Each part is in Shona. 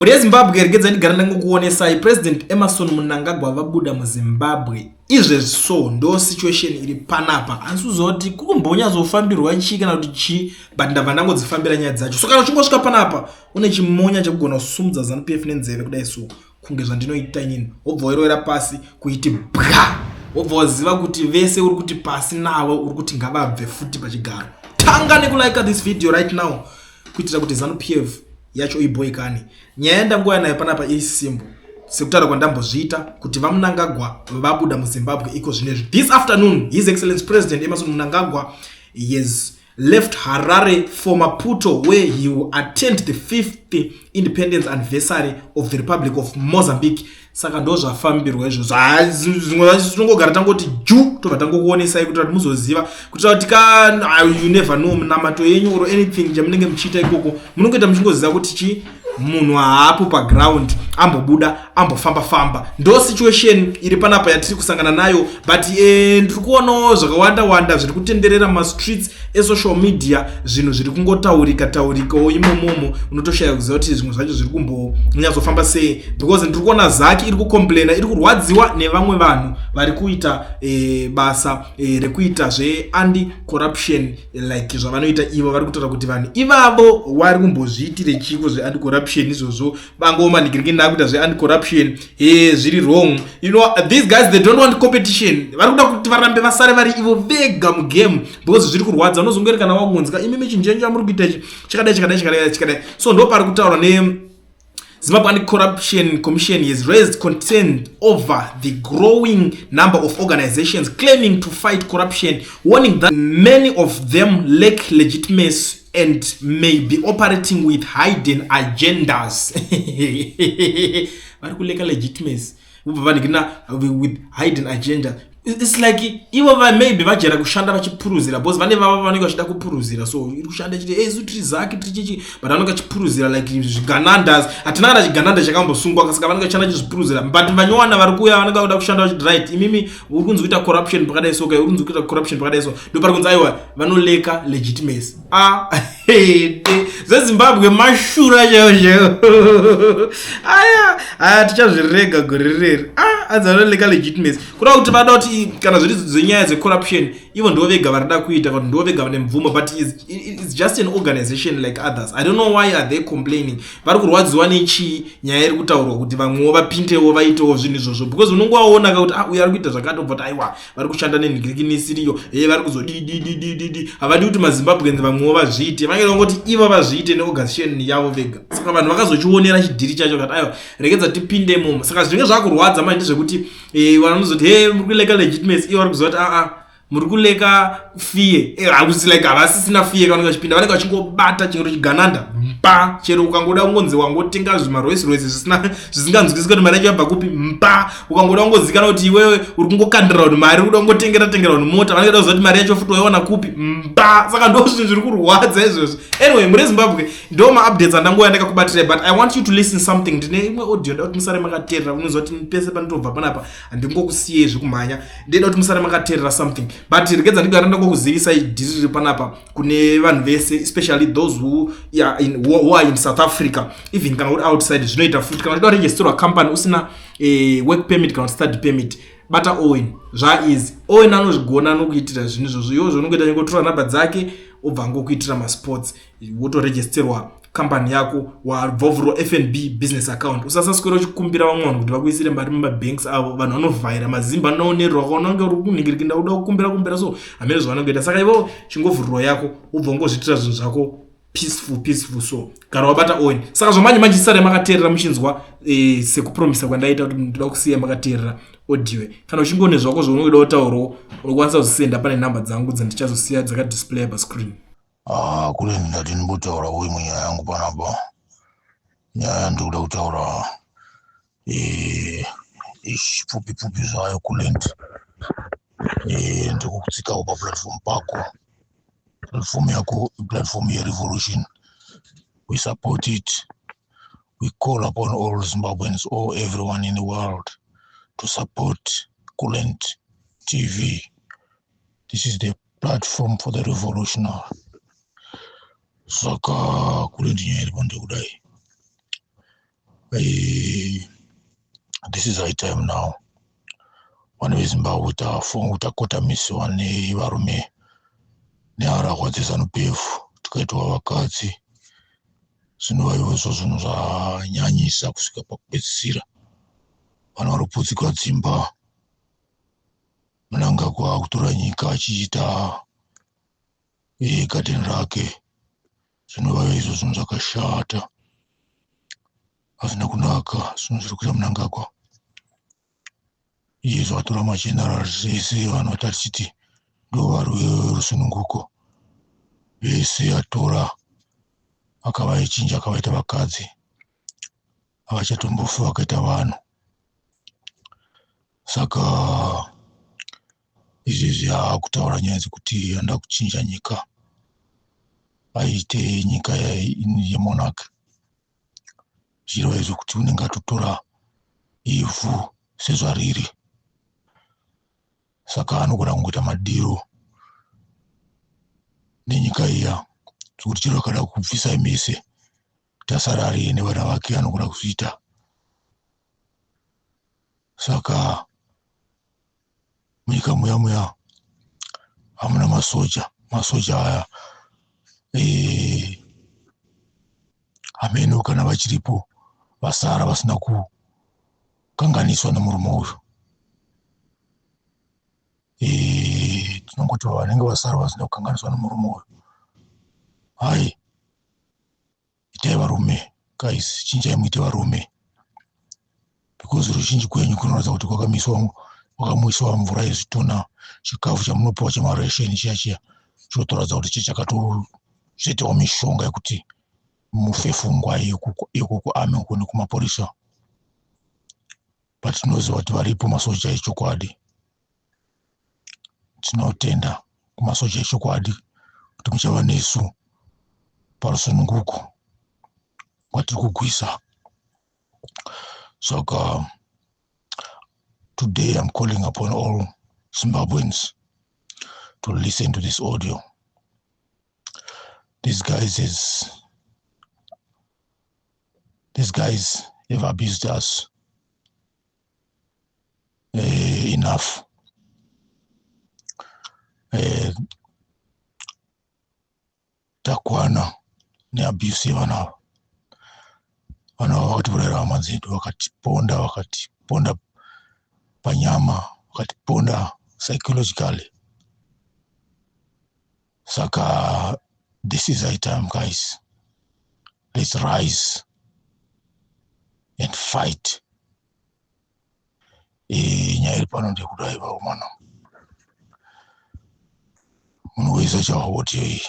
Zimbabwe rigedza ndigara kuonesai President Emerson Mnangagwa vabuda muZimbabwe. Izvezvo ndo situation iri panapa. Anzuzoti kukumbonyazofambirwa chi kana kuti chi but ndabva ndangodzifambira nyaya dzacho. So kana uchingosvika panapa une chimonya chekugona kusumudza ZANU-PF nenzeve kudai so kunge zvandinoita inini. Wobva wairowera pasi kuiti bwa. Wobva waziva kuti vese uri kuti pasi nawe uri kuti ngavabve futi pachigaro. Tanga nekulike this video right now kuitira kuti ZANU-PF yacho iboyikani. Nyaya ndangoya nayo panapa iri simple. Sekutara kwandambozviita kuti vaMnangagwa vabuda muZimbabwe iko zvinezvi. This afternoon, His Excellency President Emerson Mnangagwa has left Harare for Maputo, where he will attend the 5th independence anniversary of the Republic of Mozambique. Saka ndo zvafambirwa izvo. Zvingogara tangoti ju tobva tangokuonesai kuti muzoziva kuti you never know munamato yenyu or anything jamunenge muchiita ikoko munongoita muchingoziva kuti chi munhu haapo paground ambobuda ambofamba ndo situation iri panapa yatiri kusangana nayo. But ndiri kuonawo zvakawanda zviri kutenderera mastreets esocial media, zvinhu zviri kungotaurikawo imomomo unotoshaya kuziva kuti zvimwe zvacho zviri kumbonyatsofamba sei, because ndiri kuona Zaki iri kucomplaina, iri kurwadziwa nevamwe vanhu vari kuita basa rekuita anti corruption like zvavanoita ivo. Vari kutaura kuti vanhu ivavo vari kumbozviitire chiko anti corruption izvozvo bangomanikiriki ndakuita anti corruption zviri wrong. You know, these guys, they don't want competition. Vari kuda kuti varambe vasare vari ivo vega mugame because zviri kurwadza. Unozongeri kana wagunzika imimi chinjenje muri kuita chakadai. So ndo pari kutaura Zimbabwe Anti-Corruption Commission has raised concern over the growing number of organizations claiming to fight corruption, warning that many of them lack legitimacy and may be operating with hidden agendas. Legitimacy with hidden agenda. It's like ivo maybe vajera kushanda vachipuruzira because vane vava vanenge vachida kupuruzira, so iri kushanda chiti zutri Zaki trichichi but vanenge vachipuruzira like zviganandas. Hatina kana chigananda chakambosungwa saka vanenge vachishanda chizvipuruzira, but vanyowana vari kuuya vanenge vada kushanda vachiti right imimi uri kunzi kuita corruption pakadai so, uri kunzi kuita corruption pakadai so, ndo pari kunzi aiwa vanoleka legitimacy. ZeZimbabwe mashura chaizvo. Aya tichazvirega gore reri. Adzanoleka legitimacy kuda kuti vada kuti kana zviri zvenyaya dzecorruption ivo ndo vega varida kuita kuti ndo vega vane mvumo, but it's just an organization like others. I don't know why are they complaining. Vari kurwadziwa nechi nyaya iri kutaurwa kuti vamwewo vapindewo vaitewo zvinhu izvozvo, because unongowaona kuti uyu ari kuita zvakati but aiwa vari kushanda nenhingirikinisiriyo vari kuzodididididi havadi kuti maZimbabweans vamwewo vazviite, vanenge kuti ivo vazviite neorganization yavo vega. Saka vanhu vakazochionera chidhiri chacho kuti aiwa regedza tipindemo. Saka zvinenge zvakurwadza manje zvekuti vanozoti muri kuleka legitimacy, ivo vari kuzoti muri kuleka fiye. Hakusi like havasisina fiye kana vachipinda vanenge vachingobata chingoro chigananda mpa chero ukangoda kungonzi wangotenga zvimarwesi zvisinganzwisisi kuti mari yacho yabva kupi mpa. Ukangoda kungozikana kuti iwewe uri kungokandira kuti mari uda kungotengera kuti mota vanenge vachida kuzoti mari yacho futi waiwana kupi mpa. Saka ndo zvinhu zviri kurwadza izvozvo. Anyway, muri Zimbabwe ndo ma-updates andangoya ndakakubatira, but I want you to listen something. Ndine imwe audio ndoda kuti musare makateerera, unozoti pese panotobva panapa handingokusiyei zvekumhanya, ndinoda kuti musare makateerera something. But regedza ndigara ndakukuzivisa dhiri riri panapa kune vanhu vese, especially those who are in South Africa, even kana uri outside zvinoita futi. Kana uchida kuregisterwa company usina work permit kana study permit, bata Owen zvaizi. Owen anozvigona nokuitira zvinhu izvozvo. Iwo zvinongoita nyengotora nhamba dzake obva ngokuitira masports wotoregisterwa company yako wavhovhurwa FNB business account. Usasaswera uchikumbira vamwe vanhu kuti vakuisire mari mumabanks avo. Vanhu vanovhaira mazimba anonerwa kwaunenge uri kunhingirika ndauda kukumbira so hamene zvavanongoita. Saka ivo chingovhurwa yako ubva ngozviitira zvinhu zvako peaceful so gara wabata Owen. Saka zvamanje sare makateerera muchinzwa sekupromisa kwandaita kuti ndoda kusiya makateerera audio. Kana uchingone zvako zvaunoda kutaurawo unokwanisa kuzisenda pane namba dzangu dzandichazosiya dzakadisplay pa screen. Kule ndati ndimbotaura uyu munyaya yangu panapa. Nyaya ndikuda kutaura pfupi zvayo kule ndikukutsikawo paplatform pako. Platform yako, platform yerevolution. We support it. We call upon all Zimbabweans or everyone in the world to support Kulent TV. This is the platform for the revolutionary. Saka Kulent nyaya iri pande kudai. this is high time now. Vana vezimbabwe takotamisiwa nevarume neharahwa dzeZANU-PF tikaitwa vakadzi. Zvinova izvo zvinhu zvanyanyisa kusvika pakupedzisira. Vana vari kuputsikwa dzimba. Mnangagwa kutora nyika achiita gadheni rake. Zvinova izvo zvinhu zvakashata, hazvina kunaka zvinhu zviri kuita Mnangagwa. Iye zvatora majenerali zvese vanhu vatachiti ndo rusununguko vese atora akavaichinja akavaita vakadzi, havachatombofi vakaita vanhu. Saka izvezvi akutaura nyaya dzekuti anda kuchinja nyika aite nyika yemonarchy. Zviro izvo kuti unenge atotora ivhu sezvariri. Saka anogona kungoita madhiro nenyika iya kuti chiro akada kubvisa mese tasara ari nevana vake anogona kuzviita. Saka munyika muya hamuna masoja aya hameno kana vachiripo vasara vasina kukanganiswa nemurume uyu. Tinongoti vanenge vasara vasina kukanganiswa nemurume uyu. Hai, itai varume guys, chinjai muite varume, because ruzhinji kwenyu kunoratidza kuti kwakamuiswa mvura yezvitunha, chikafu chamunopiwa chemaresheni chiya chinotoratidza kuti chakatotsvetawo mishonga yekuti mufe pfungwa iko kuarmy uko nekumaporisa. But tinoziva kuti varipo masoja echokwadi. Tinotenda kumasoja echokwadi kuti muchava nesu parusununguko kwatiri kugwisa. Saka today I'm calling upon all Zimbabweans to listen to this audio. These guys have abused us enough. Takwana neabuse yevana vakatiurayira hama dzedu, vakatiponda panyama, vakatiponda psychologically. Saka this is high time guys, let's rise and fight. Nyaya iri pano ndekudai vakomana, munhu wese chahoti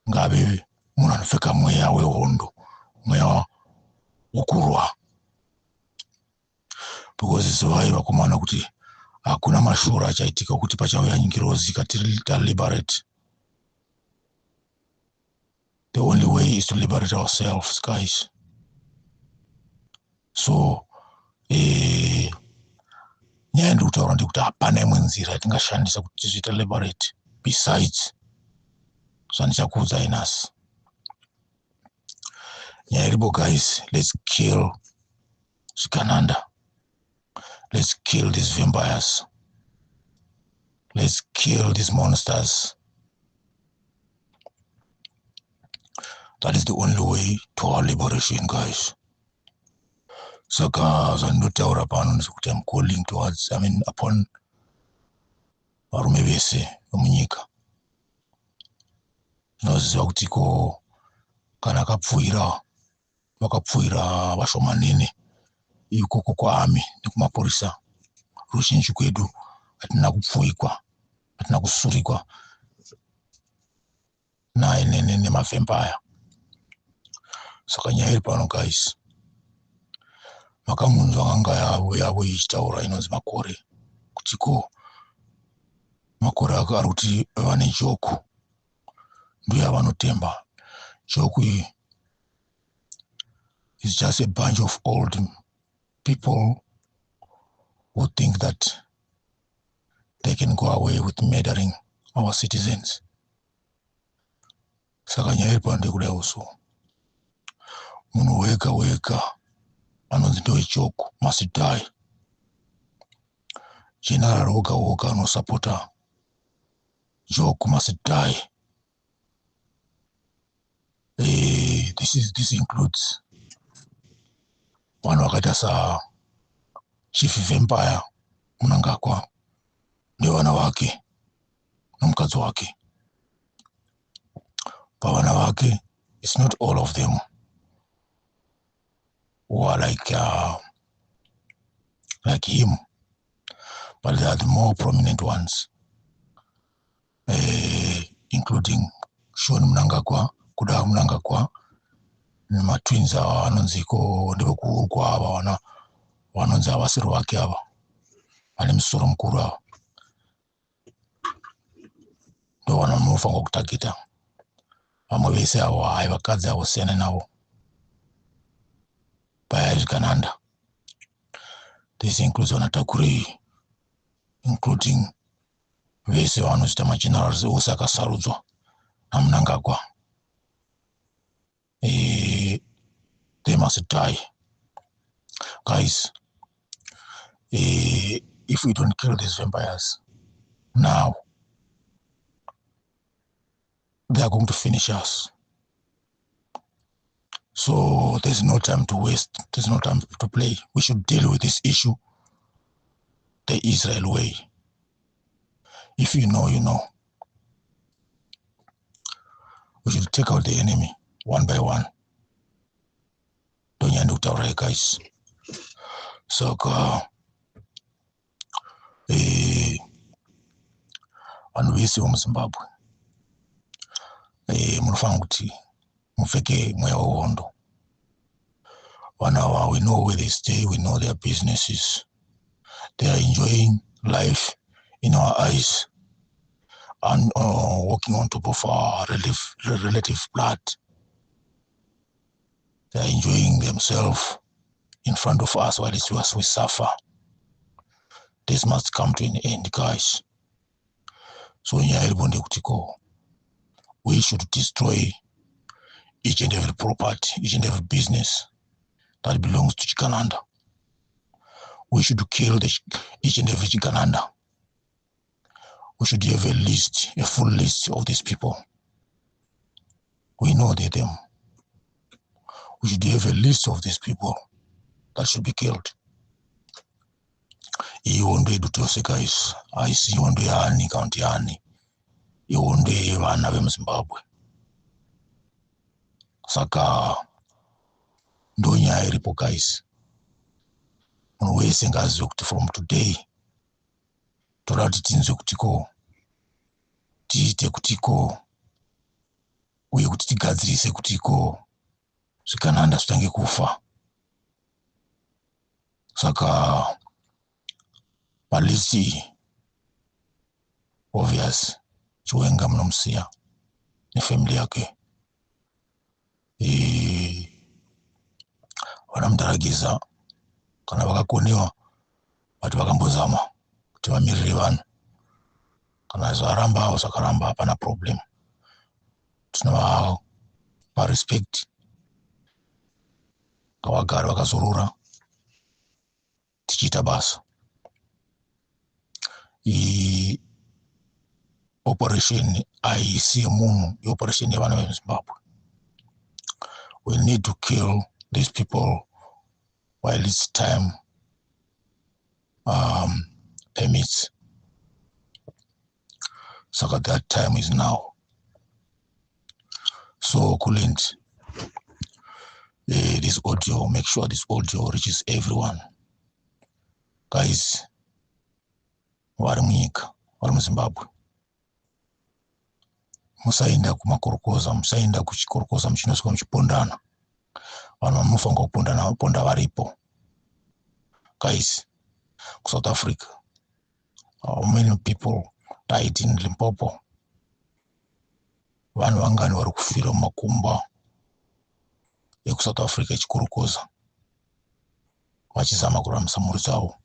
ngave munhu anopfeka mweya wehondo, mweya wokurwa, because zivai vakomana kuti hakuna mashora achaitika kuti pachauya nyingirozi liberate. The only way is to liberate ourselves guys. So nyaya ndikutaura ndikuti hapana imwe nzira yatingashandisa kuti tizviite liberate besides zvandichakuudzai nhasi. Nyaya iripo guys, let's kill Zikananda, let's kill these vampires, let's kill these monsters. That is the only way to our liberation guys. Saka zvandotaura pano ndezvekuti I'm calling towards, upon varume vese vemunyika. Zvinoziva kuti kana vakapfuira vashomanene ikoko kwaarmy nekumaporisa, ruzhinji kwedu hatina kupfuikwa, hatina kusurikwa nemavhempaya. Saka nyaya iri pano guys, makamunzwa nganga yavo ichitaura inonzi makore, kuti makore ari kuti vane joku ndiyo yavanotemba. Joku is just a bunch of old people who think that they can go away with murdering our citizens. Saka nyaya iri pano ndekudai uso, munhu wega wega anonzi ndowechoku must die. General woga woga anosapota joke must die. This includes vanhu vakaita sachief vampire Mnangagwa nevana vake nomukadzi wake. Pavana vake, it's not all of them who are like him, but they are the more prominent ones, including Sean Mnangagwa, Kuda Mnangagwa, nematwins awa anonziko ndevekuurwa ava vanonzi avasiri vake ava vane musoro mukuru ava ndo vanofanirwa kutageta. Vamwe vese avo hai vakadzi avo siyana navo payazvikananda. This includes vanatakuri, including vese vanoita magenerals ose akasarudzwa naMnangagwa. They must die. Guys, if we don't kill these vampires now, they are going to finish us. So there's no time to waste. There's no time to play. We should deal with this issue the Israel way. If you know, you know. We should take out the enemy one by one. Don't you know, guys? So, vanhu vese vemuZimbabwe munofanira kuti mupfeke mweya wehondo. Vanhu ava, we know where they stay, we know their businesses. They are enjoying life in our eyes and walking on top of our relative blood. They are enjoying themselves in front of us while we suffer. This must come to an end, guys. So we should destroy each and every property, each and every business that belongs to Chikananda. We should kill each and every Chikananda. We should have a list, a full list of these people. We know they're them. We should have a list of these people that should be killed. Iwondo edu tose, guys. Aisi iwondo yani, county yani. Iwondo vana vemuZimbabwe. Saka ndo nyaya iripo, guys. Munhu wese ngazive kuti from today toda kuti tinzwe kutiko, tiite kutiko, uye kuti tigadzirise kutiko Chikananda chitange kufa. Saka palisi obvious Chiwenga munomusiya nefamily yake. Vanamudaragiza kana vakakonewa vati vakambozama kuti vamirire vanhu. Kana zvaramba usakaramba hapana problem. Tinovapa respect. Ngavagare vakazorora tichiita basa. Operation aisi munhu, operation yevana vemuZimbabwe. We need to kill these people while its time permits. So that time is now. So Kulint, this audio, make sure this audio reaches everyone. Guys, vari munyika, vari muZimbabwe. Musaenda kumakorokoza, musaenda kuchikorokoza muchinosvika muchipondana. Vanhu vanofanira kuponda varipo. Guys, South Africa, how many people died in Limpopo? Vanhu vangani vari kufira mumakumba ekuSouth Africa echikorokoza vachizama kuramisa mhuri dzavo.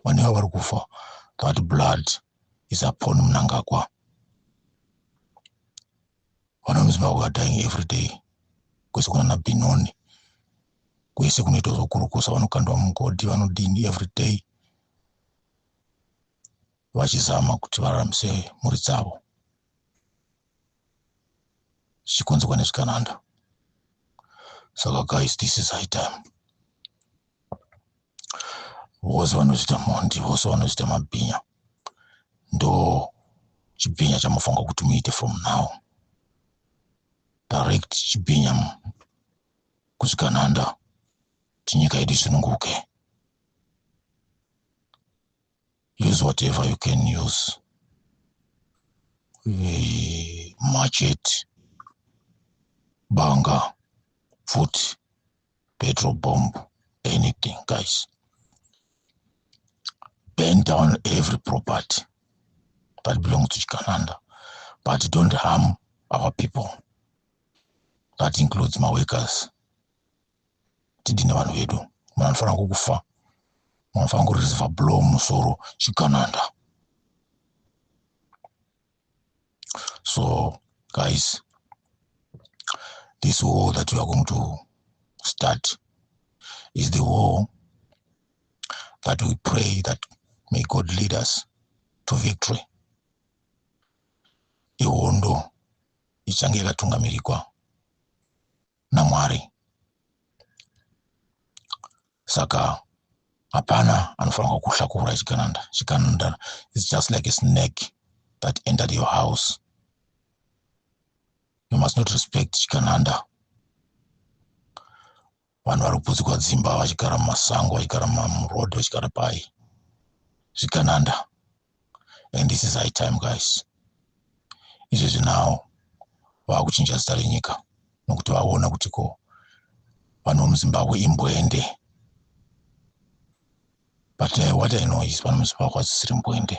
Vanenge vari kufa. That blood is upon Mnangagwa. Vanhu vemuZimbabwe are dying every day. Kwese kuna Benoni, kwese kunoitwa zvokurukusa, vanokandwa mugodhi, vanodini every day vachizama kuti vararamise mhuri dzavo, zvichikonzekwa nezvikananda. Saka guys, this is high time. Vose vanozviita mhondi, vose vanozviita mabhinya, ndo chibhinya chamufanira kuti muite from now. Direct chibhinya kuzvikananda, kuti nyika yedu isununguke. Use whatever you can use. Machete, banga, foot, petrol bomb, anything, guys. Burn down every property that belongs to Chikananda, but don't harm our people. That includes my workers. Tidine vanhu vedu, munofanira kukufa, munofanira kureceive blow musoro Chikananda. So guys, this war that we are going to start is the war that we pray that may God lead us to victory. Ihondo ichange yakatungamirikwa naMwari. Saka hapana anofanira kuhlakura Chikananda. Chikananda is just like a snake that entered your house. You must not respect Chikananda. Vanhu vari kupudzikwa dzimba vachigara mumasango, vachigara murodhi, vachigara pai. Chikananda. And this is high time, guys. Izvezvi now vakuchinja zita renyika nokuti vaona kuti ko vanhu muZimbabwe imbwende. But what I know is vanhu muZimbabwe vasisiri mbwende.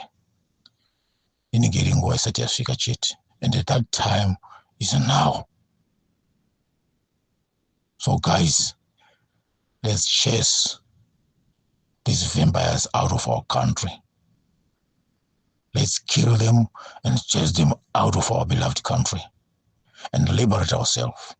Inenge iri nguva isati yasvika chete, and that time is now. So guys, let's chase these vampires out of our country. Let's kill them and chase them out of our beloved country and liberate ourselves.